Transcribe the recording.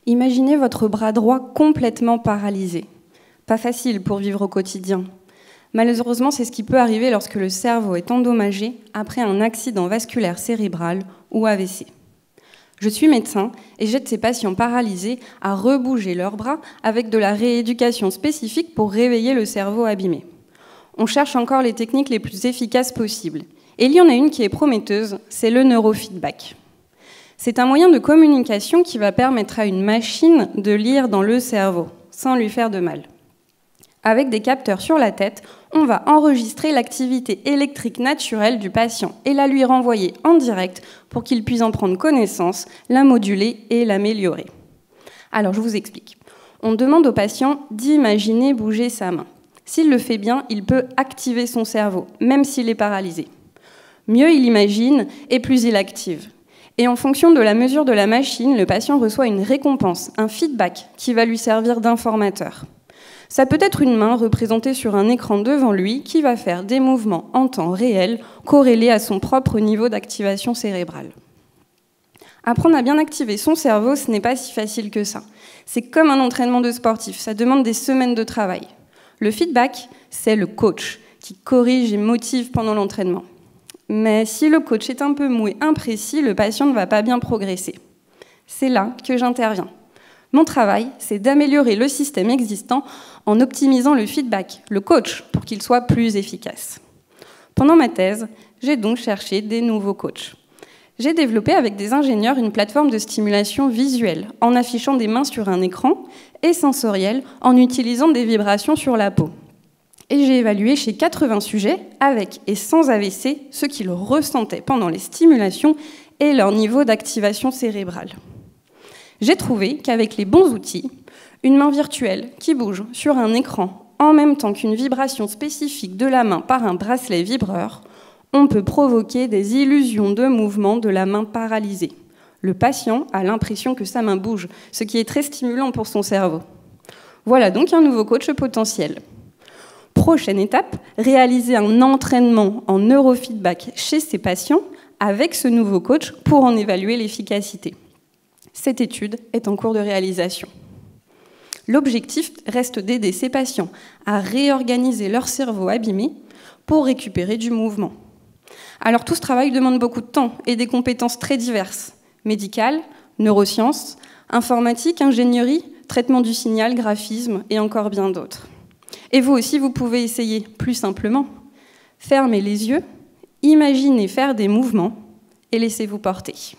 Imaginez votre bras droit complètement paralysé. Pas facile pour vivre au quotidien. Malheureusement, c'est ce qui peut arriver lorsque le cerveau est endommagé après un accident vasculaire cérébral ou AVC. Je suis médecin et j'aide ces patients paralysés à rebouger leurs bras avec de la rééducation spécifique pour réveiller le cerveau abîmé. On cherche encore les techniques les plus efficaces possibles. Et il y en a une qui est prometteuse, c'est le neurofeedback. C'est un moyen de communication qui va permettre à une machine de lire dans le cerveau, sans lui faire de mal. Avec des capteurs sur la tête, on va enregistrer l'activité électrique naturelle du patient et la lui renvoyer en direct pour qu'il puisse en prendre connaissance, la moduler et l'améliorer. Alors, je vous explique. On demande au patient d'imaginer bouger sa main. S'il le fait bien, il peut activer son cerveau, même s'il est paralysé. Mieux il imagine, et plus il active. Et en fonction de la mesure de la machine, le patient reçoit une récompense, un feedback qui va lui servir d'informateur. Ça peut être une main représentée sur un écran devant lui qui va faire des mouvements en temps réel corrélés à son propre niveau d'activation cérébrale. Apprendre à bien activer son cerveau, ce n'est pas si facile que ça. C'est comme un entraînement de sportif, ça demande des semaines de travail. Le feedback, c'est le coach qui corrige et motive pendant l'entraînement. Mais si le coach est un peu mou et imprécis, le patient ne va pas bien progresser. C'est là que j'interviens. Mon travail, c'est d'améliorer le système existant en optimisant le feedback, le coach, pour qu'il soit plus efficace. Pendant ma thèse, j'ai donc cherché des nouveaux coachs. J'ai développé avec des ingénieurs une plateforme de stimulation visuelle, en affichant des mains sur un écran, et sensorielle, en utilisant des vibrations sur la peau. Et j'ai évalué chez 80 sujets, avec et sans AVC, ce qu'ils ressentaient pendant les stimulations et leur niveau d'activation cérébrale. J'ai trouvé qu'avec les bons outils, une main virtuelle qui bouge sur un écran en même temps qu'une vibration spécifique de la main par un bracelet vibreur, on peut provoquer des illusions de mouvement de la main paralysée. Le patient a l'impression que sa main bouge, ce qui est très stimulant pour son cerveau. Voilà donc un nouveau coach potentiel. Prochaine étape, réaliser un entraînement en neurofeedback chez ces patients avec ce nouveau coach pour en évaluer l'efficacité. Cette étude est en cours de réalisation. L'objectif reste d'aider ces patients à réorganiser leur cerveau abîmé pour récupérer du mouvement. Alors tout ce travail demande beaucoup de temps et des compétences très diverses, médicales, neurosciences, informatique, ingénierie, traitement du signal, graphisme et encore bien d'autres. Et vous aussi, vous pouvez essayer plus simplement. Fermez les yeux, imaginez faire des mouvements et laissez-vous porter.